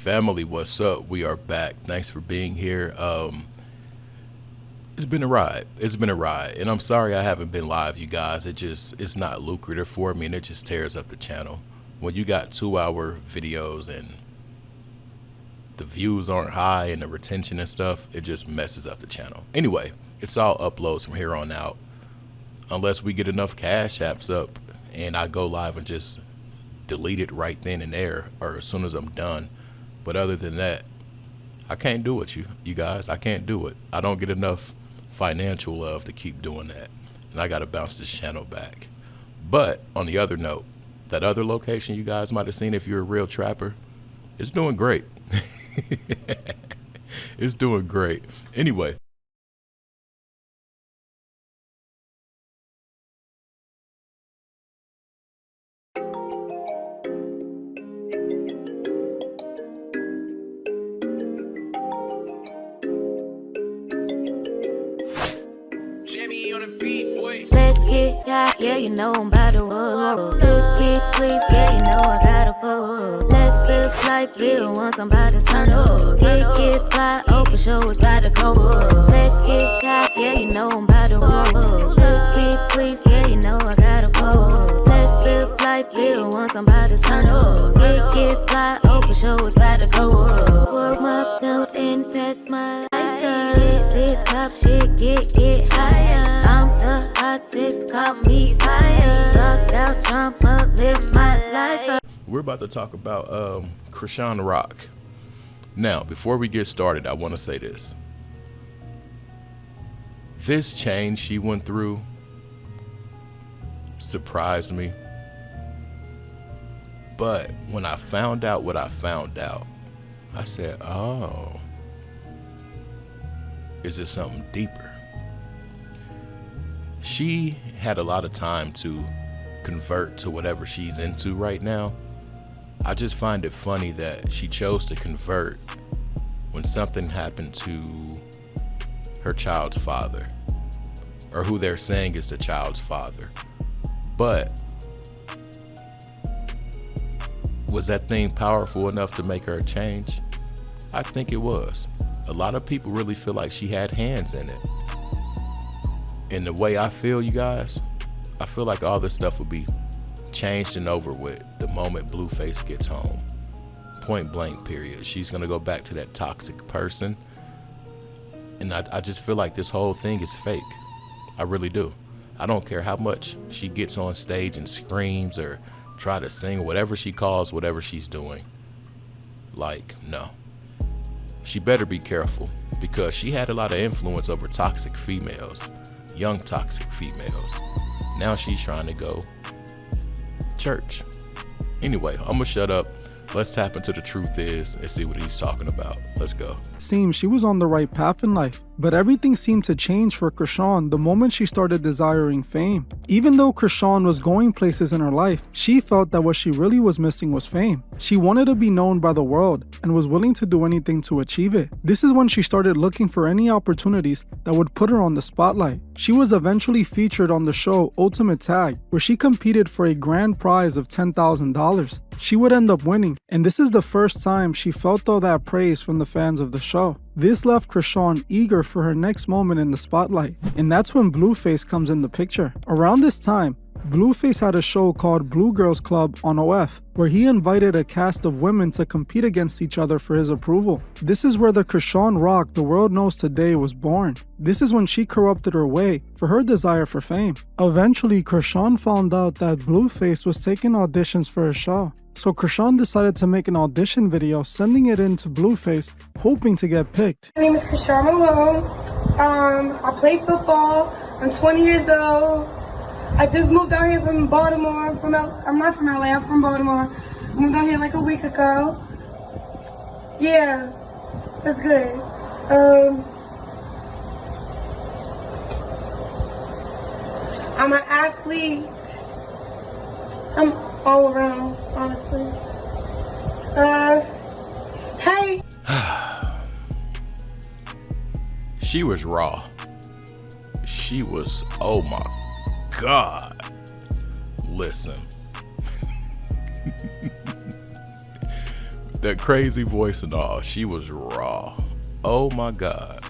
Family, what's up? We are back. Thanks for being here. It's been a ride. It's been a ride. And I'm sorry I haven't been live, you guys. It's not lucrative for me and it just tears up the channel. When you got 2-hour videos and the views aren't high and the retention and stuff, it just messes up the channel. Anyway, it's all uploads from here on out. Unless we get enough cash apps up and I go live and just delete it right then and there or as soon as I'm done. But other than that, I can't do it, you guys. I can't do it. I don't get enough financial love to keep doing that. And I got to bounce this channel back. But on the other note, that other location you guys might have seen if you're a real trapper, it's doing great. It's doing great. Anyway. Let's get got, yeah, you know I'm about to roll. Let's get please, yeah, you know I gotta pull. Let's live life, yeah, once I'm about to turn up. Get fly, oh for sure it's about to go up. Let's get got, yeah, you know I'm about to roll. Let's get please, yeah, you know I gotta pull. Let's live life, yeah, once I'm about to turn up. Get fly, oh for sure it's about to go up. Warm up, now and pass my lighter. Lit pop shit, get higher. I'm the hottest, call me fire. Rock out, drama, live my life. We're about to talk about Crisean Rock. Now, before we get started, I want to say this. This change she went through surprised me. But when I found out what I found out, I said, oh, is it something deeper? She had a lot of time to convert to whatever she's into right now. I just find it funny that she chose to convert when something happened to her child's father, or who they're saying is the child's father. But was that thing powerful enough to make her change? I think it was. A lot of people really feel like she had hands in it. And the way I feel, you guys, I feel like all this stuff will be changed and over with the moment Blueface gets home. Point blank, period. She's gonna go back to that toxic person. And I just feel like this whole thing is fake. I really do. I don't care how much she gets on stage and screams or try to sing, whatever she calls, whatever she's doing. Like, no. She better be careful because she had a lot of influence over toxic females. Young toxic females. Now she's trying to go church. Anyway, I'm gonna shut up. Let's tap into the truth is and see what he's talking about. Let's go. Seems she was on the right path in life, but everything seemed to change for Crisean the moment she started desiring fame. Even though Crisean was going places in her life, she felt that what she really was missing was fame. She wanted to be known by the world and was willing to do anything to achieve it. This is when she started looking for any opportunities that would put her on the spotlight. She was eventually featured on the show Ultimate Tag, where she competed for a grand prize of $10,000. She would end up winning, and this is the first time she felt all that praise from the fans of the show. This left Crisean eager for her next moment in the spotlight, and that's when Blueface comes in the picture. Around this time, Blueface had a show called Blue Girls Club on OF, where he invited a cast of women to compete against each other for his approval. This is where the Crisean Rock the world knows today was born. This is when she corrupted her way for her desire for fame. Eventually, Crisean found out that Blueface was taking auditions for his show. So Crisean decided to make an audition video, sending it in to Blueface, hoping to get picked. My name is Crisean Malone. I play football. I'm 20 years old. I just moved out here from Baltimore. I'm not from LA, I'm from Baltimore. Moved out here like a week ago. Yeah, that's good. I'm an athlete. I'm all around, honestly. Hey. She was raw. She was, oh my God. Listen. that crazy voice and all. She was raw. Oh my God.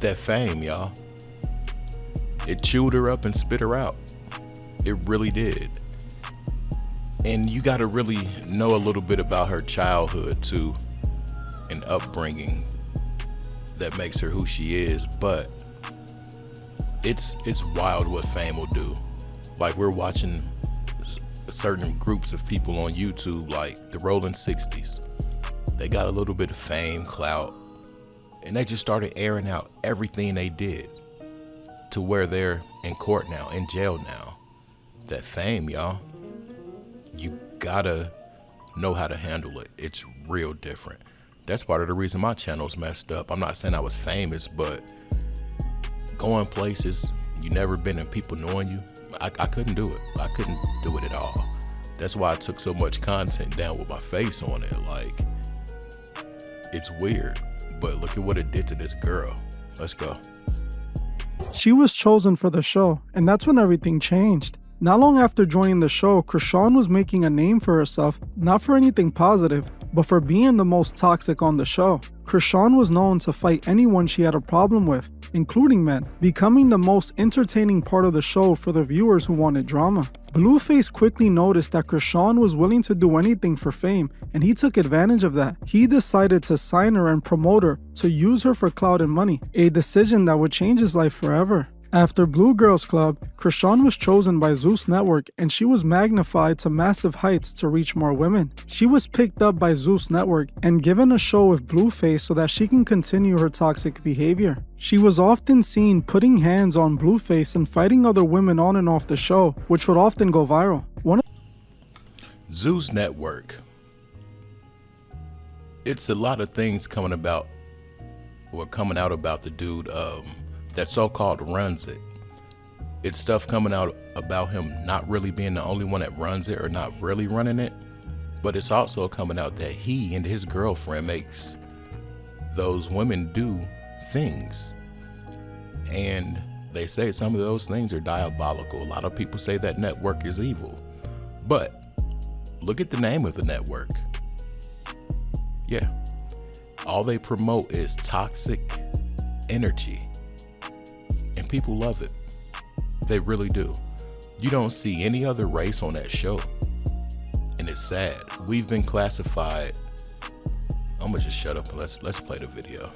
That fame, y'all. It chewed her up and spit her out. It really did. And you got to really know a little bit about her childhood too, and upbringing that makes her who she is. But it's wild what fame will do. Like, we're watching certain groups of people on YouTube, like the Rolling 60s. They got a little bit of fame, clout, and they just started airing out everything they did, to where they're in court now, in jail now. That fame, y'all, you gotta know how to handle it. It's real different. That's part of the reason my channel's messed up. I'm not saying I was famous, but going places you never been and people knowing you, I couldn't do it. I couldn't do it at all. That's why I took so much content down with my face on it. Like, it's weird, but look at what it did to this girl. Let's go. She was chosen for the show, and that's when everything changed. Not long after joining the show, Crisean was making a name for herself, not for anything positive, but for being the most toxic on the show. Crisean was known to fight anyone she had a problem with, including men, becoming the most entertaining part of the show for the viewers who wanted drama. Blueface quickly noticed that Crisean was willing to do anything for fame, and he took advantage of that. He decided to sign her and promote her to use her for clout and money, a decision that would change his life forever. After Blue Girls Club, Crisean was chosen by Zeus Network, and she was magnified to massive heights to reach more women. She was picked up by Zeus Network and given a show with Blueface so that she can continue her toxic behavior. She was often seen putting hands on Blueface and fighting other women on and off the show, which would often go viral. Zeus Network. It's a lot of things coming out about the dude that so-called runs it. It's stuff coming out about him not really being the only one that runs it, or not really running it, but it's also coming out that he and his girlfriend makes those women do things, and they say some of those things are diabolical. A lot of people say that network is evil, but look at the name of the network. Yeah, all they promote is toxic energy. And people love it. They really do. You don't see any other race on that show. And it's sad. We've been classified. I'm gonna just shut up and let's play the video.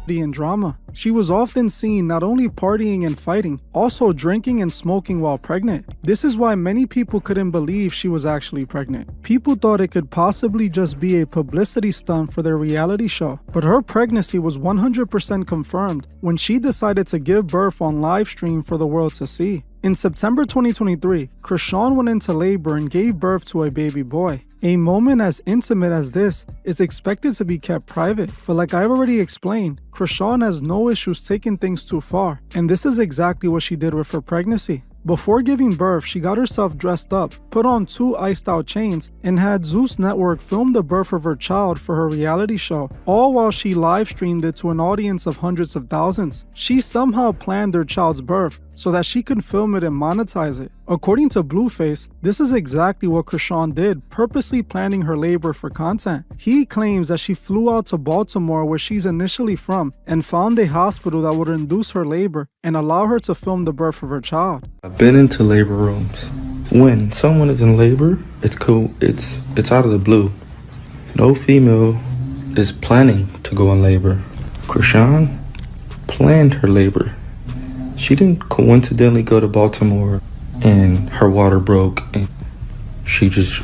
And drama. She was often seen not only partying and fighting, also drinking and smoking while pregnant. This is why many people couldn't believe she was actually pregnant. People thought it could possibly just be a publicity stunt for their reality show. But her pregnancy was 100% confirmed when she decided to give birth on live stream for the world to see. In September 2023, Crisean went into labor and gave birth to a baby boy. A moment as intimate as this is expected to be kept private, but like I've already explained, Crisean has no issues taking things too far, and this is exactly what she did with her pregnancy. Before giving birth, she got herself dressed up, put on 2 iced out chains, and had Zeus Network film the birth of her child for her reality show, all while she live streamed it to an audience of hundreds of thousands. She somehow planned their child's birth so that she could film it and monetize it. According to Blueface, this is exactly what Crisean did, purposely planning her labor for content. He claims that she flew out to Baltimore, where she's initially from, and found a hospital that would induce her labor and allow her to film the birth of her child. I've been into labor rooms. When someone is in labor, it's cool. It's out of the blue. No female is planning to go in labor. Crisean planned her labor. She didn't coincidentally go to Baltimore and her water broke and she just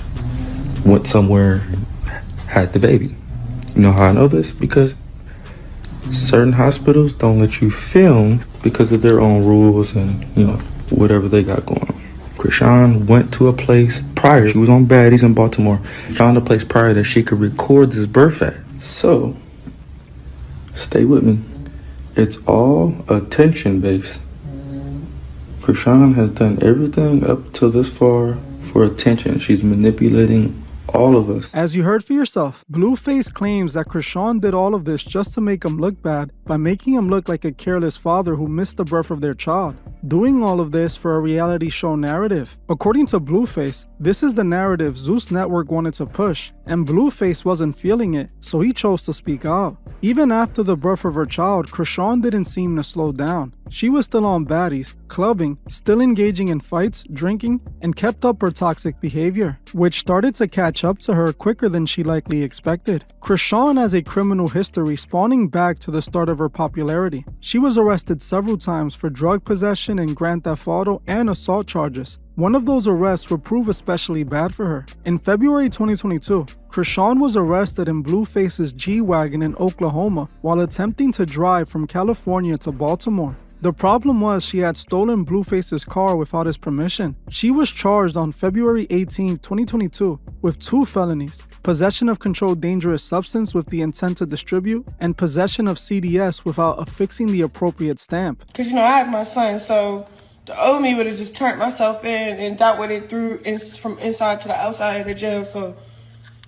went somewhere and had the baby. You know how I know this? Because certain hospitals don't let you film because of their own rules and, you know, whatever they got going on. Crisean went to a place prior. She was on Baddies in Baltimore. Found a place prior that she could record this birth at. So, stay with me. It's all attention based. Crisean has done everything up to this far for attention. She's manipulating all of us. As you heard for yourself, Blueface claims that Crisean did all of this just to make him look bad by making him look like a careless father who missed the birth of their child. doing all of this for a reality show narrative. According to Blueface, this is the narrative Zeus Network wanted to push, and Blueface wasn't feeling it, so he chose to speak out. Even after the birth of her child, Crisean didn't seem to slow down. She was still on baddies, clubbing, still engaging in fights, drinking, and kept up her toxic behavior, which started to catch up to her quicker than she likely expected. Crisean has a criminal history spawning back to the start of her popularity. She was arrested several times for drug possession and Grand Theft Auto and assault charges. One of those arrests would prove especially bad for her. In February 2022, Crisean was arrested in Blueface's G-Wagon in Oklahoma while attempting to drive from California to Baltimore. The problem was she had stolen Blueface's car without his permission. She was charged on February 18, 2022 with 2 felonies: possession of controlled dangerous substance with the intent to distribute, and possession of CDS without affixing the appropriate stamp. Because, you know, I have my son, so the old me would have just turned myself in and dealt with it from inside to the outside of the jail, so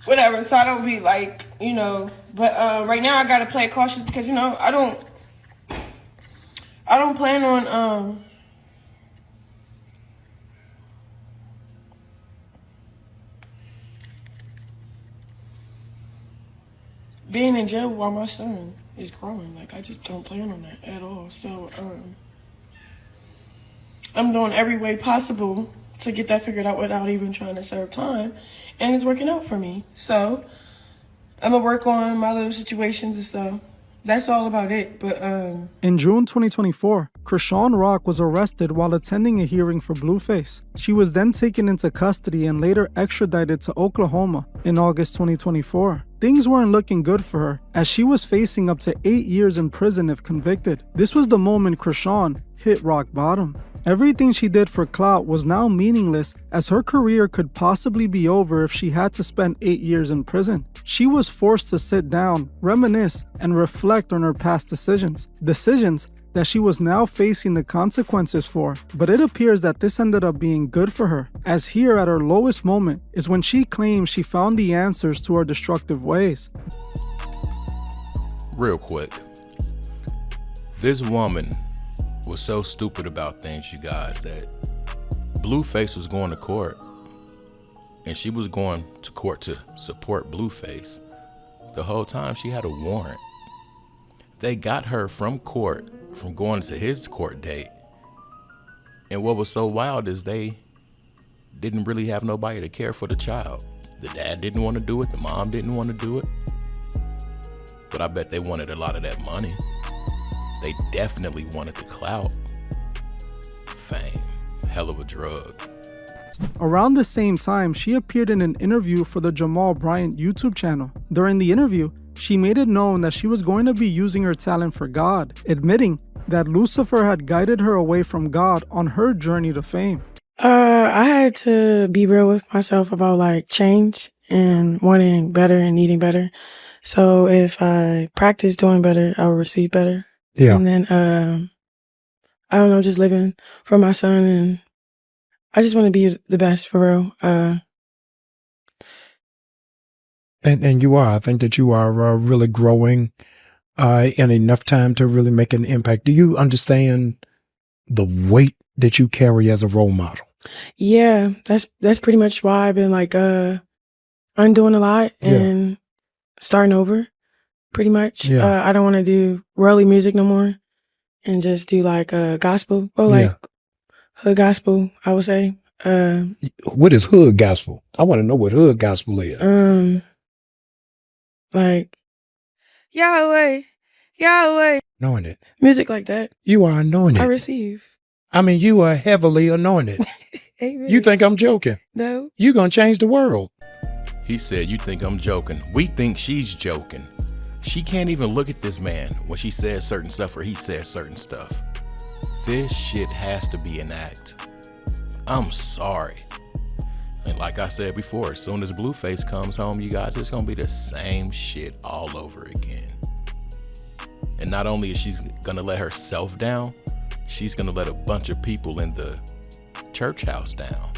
whatever. So I don't be like, you know, but right now I got to play cautious because, you know, I don't plan on being in jail while my son is growing. Like, I just don't plan on that at all. So I'm doing every way possible to get that figured out without even trying to serve time, and it's working out for me. So I'm gonna work on my little situations and stuff. That's all about it. But in June 2024, Crisean Rock was arrested while attending a hearing for Blueface. She was then taken into custody and later extradited to Oklahoma in August 2024. Things weren't looking good for her, as she was facing up to 8 years in prison if convicted. This was the moment Crisean hit rock bottom. Everything she did for clout was now meaningless, as her career could possibly be over if she had to spend 8 years in prison. She was forced to sit down, reminisce, and reflect on her past decisions that she was now facing the consequences for. But it appears that this ended up being good for her, as here at her lowest moment is when she claims she found the answers to her destructive ways. Real quick, this woman was so stupid about things, you guys, that Blueface was going to court, and she was going to court to support Blueface. The whole time she had a warrant. They got her from court, from going to his court date. And what was so wild is they didn't really have nobody to care for the child. The dad didn't want to do it, the mom didn't want to do it. But I bet they wanted a lot of that money. They definitely wanted the clout. Fame, hell of a drug. Around the same time, she appeared in an interview for the Jamal Bryant YouTube channel. During the interview, she made it known that she was going to be using her talent for God, admitting that Lucifer had guided her away from God on her journey to fame. I had to be real with myself about like change and wanting better and needing better. So if I practice doing better, I will receive better. Yeah. And then, I don't know, just living for my son, and I just want to be the best for real. And you are. I think that you are really growing in enough time to really make an impact. Do you understand the weight that you carry as a role model? Yeah, that's pretty much why I've been like undoing a lot and starting over. Pretty much. Yeah. I don't want to do worldly music no more and just do like gospel or like hood gospel, I would say. What is hood gospel? I want to know what hood gospel is. Like Yahweh, Yahweh. Knowing it. Music like that. You are anointed. I receive. I mean, you are heavily anointed. Amen. You think I'm joking? No. You're going to change the world. He said, you think I'm joking. We think she's joking. She can't even look at this man when she says certain stuff or he says certain stuff. This shit has to be an act. I'm sorry. And like I said before, as soon as Blueface comes home, you guys, it's gonna be the same shit all over again. And not only is she gonna let herself down, she's gonna let a bunch of people in the church house down.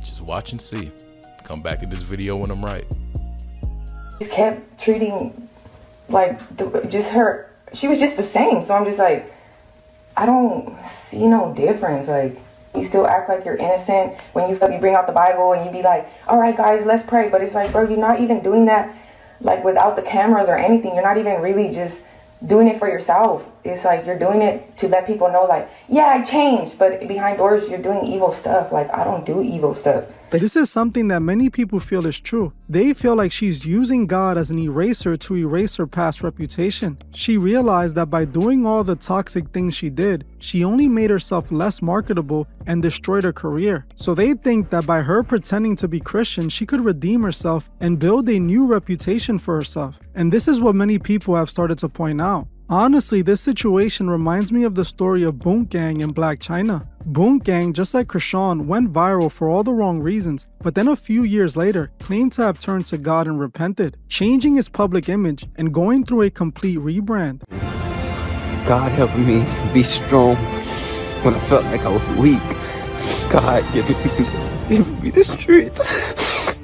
Just watch and see. Come back to this video when I'm right. Kept treating like just her, she was just the same. So I'm just like, I don't see no difference. Like, you still act like you're innocent when you bring out the Bible and you be like, all right, guys, let's pray. But it's like, bro, you're not even doing that, like, without the cameras or anything. You're not even really just doing it for yourself. It's like you're doing it to let people know, like, yeah, I changed. But behind doors, you're doing evil stuff. Like, I don't do evil stuff. This is something that many people feel is true. They feel like she's using God as an eraser to erase her past reputation. She realized that by doing all the toxic things she did, she only made herself less marketable and destroyed her career. So they think that by her pretending to be Christian, she could redeem herself and build a new reputation for herself. And this is what many people have started to point out. Honestly, this situation reminds me of the story of Boonk Gang in Black China. Boonk Gang, just like Crisean, went viral for all the wrong reasons, but then a few years later, claimed to have turned to God and repented, changing his public image and going through a complete rebrand. God helping me be strong when I felt like I was weak. God giving me the strength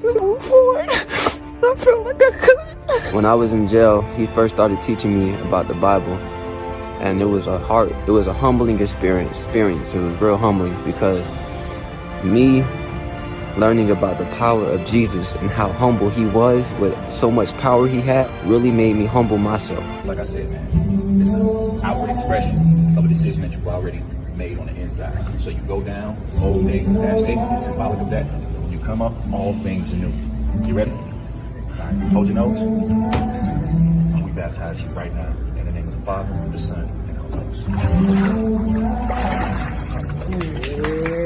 to move forward. I felt like I could. When I was in jail, he first started teaching me about the Bible, and it was a humbling experience. It was real humbling because me learning about the power of Jesus and how humble he was with so much power he had really made me humble myself. Like I said, man, it's an outward expression of a decision that you've already made on the inside. So you go down, old days and past days, it's symbolic of that. When you come up, all things are new. You ready? All right, hold your nose. We baptize you right now in the name of the Father, the Son, and the Holy Ghost.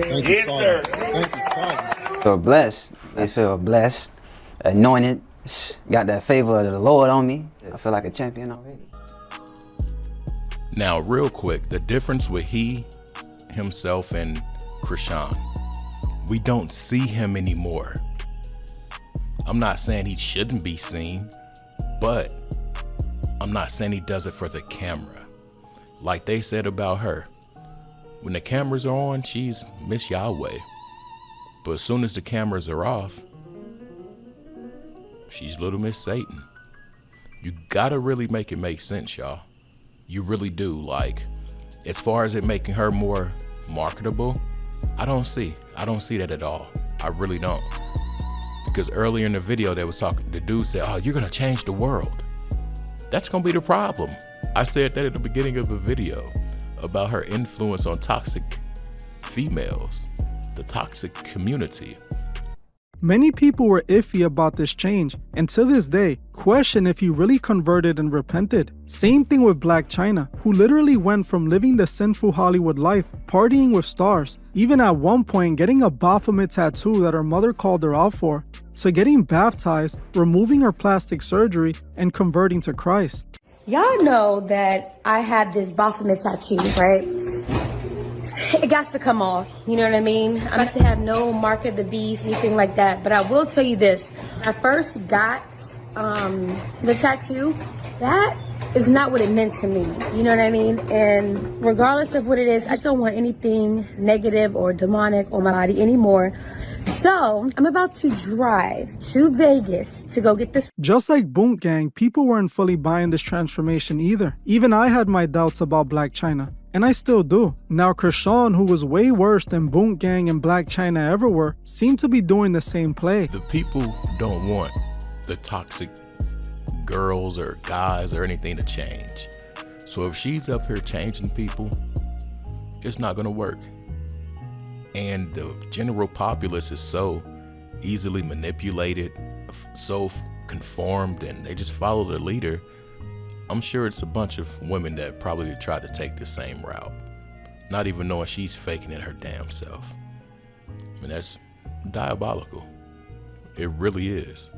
Thank you, sir. Thank you, Father. I feel blessed. I feel blessed, anointed, got that favor of the Lord on me. I feel like a champion already. Now, real quick, the difference with himself, and Crisean. We don't see him anymore. I'm not saying he shouldn't be seen, but I'm not saying he does it for the camera. Like they said about her, when the cameras are on, she's Miss Yahweh. But as soon as the cameras are off, she's Little Miss Satan. You gotta really make it make sense, y'all. You really do. Like, as far as it making her more marketable, I don't see that at all. I really don't. Because earlier in the video, they was talking, the dude said, oh, you're gonna change the world. That's gonna be the problem. I said that at the beginning of the video about her influence on toxic females, the toxic community. Many people were iffy about this change, and to this day, question if he really converted and repented. Same thing with Black China, who literally went from living the sinful Hollywood life, partying with stars, even at one point getting a Baphomet tattoo that her mother called her out for, to getting baptized, removing her plastic surgery, and converting to Christ. Y'all know that I have this Baphomet tattoo, right? It got to come off, you know what I mean? I'm not to have no mark of the beast, anything like that. But I will tell you this, when I first got the tattoo, that is not what it meant to me, you know what I mean? And regardless of what it is, I just don't want anything negative or demonic on my body anymore. So I'm about to drive to Vegas to go get this. Just like Boonk Gang, people weren't fully buying this transformation either. Even I had my doubts about Black China. And I still do. Now, Crisean, who was way worse than Boonk Gang and Black China ever were, seemed to be doing the same play. The people don't want the toxic girls or guys or anything to change. So if she's up here changing people, it's not gonna work. And the general populace is so easily manipulated, so conformed, and they just follow their leader. I'm sure it's a bunch of women that probably tried to take the same route, not even knowing she's faking it her damn self. I mean, that's diabolical. It really is.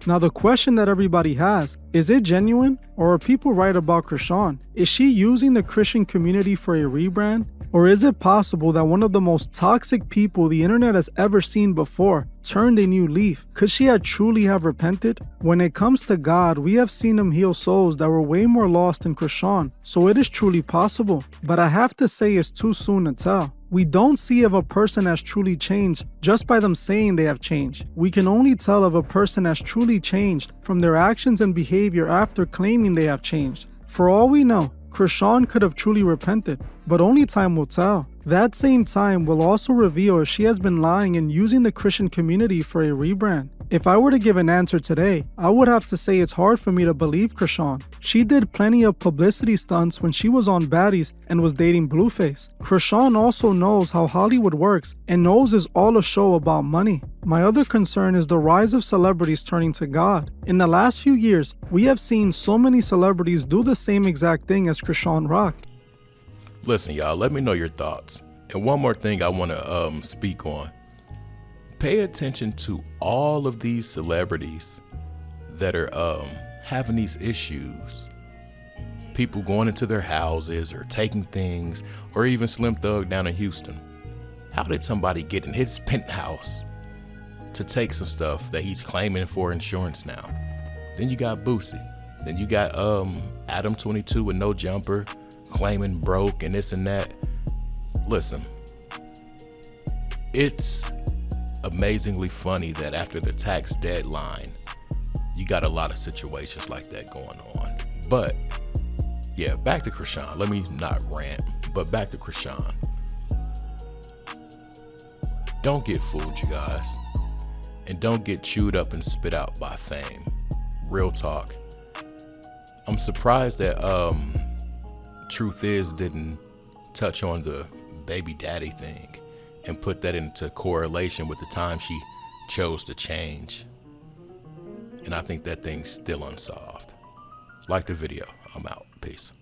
Now the question that everybody has, is it genuine, or are people right about Crisean? Is she using the Christian community for a rebrand? Or is it possible that one of the most toxic people the internet has ever seen before turned a new leaf? Could she truly have repented? When it comes to God, we have seen him heal souls that were way more lost than Crisean, so it is truly possible. But I have to say it's too soon to tell. We don't see if a person has truly changed just by them saying they have changed. We can only tell if a person has truly changed from their actions and behavior after claiming they have changed. For all we know, Crisean could have truly repented, but only time will tell. That same time will also reveal if she has been lying and using the Christian community for a rebrand. If I were to give an answer today, I would have to say it's hard for me to believe Crisean. She did plenty of publicity stunts when she was on Baddies and was dating Blueface. Crisean also knows how Hollywood works and knows it's all a show about money. My other concern is the rise of celebrities turning to God. In the last few years, we have seen so many celebrities do the same exact thing as Crisean Rock. Listen, y'all, let me know your thoughts. And one more thing I want to speak on. Pay attention to all of these celebrities that are having these issues. People going into their houses or taking things, or even Slim Thug down in Houston. How did somebody get in his penthouse to take some stuff that he's claiming for insurance now? Then you got Boosie. Then you got Adam 22 with no jumper, claiming broke and this and that. Listen, it's amazingly funny that after the tax deadline, you got a lot of situations like that going on. But yeah, back to Crisean. Let me not rant, but back to Crisean. Don't get fooled, you guys. And don't get chewed up and spit out by fame. Real talk. I'm surprised that Truth Is didn't touch on the baby daddy thing and put that into correlation with the time she chose to change. And I think that thing's still unsolved. Like the video. I'm out. Peace.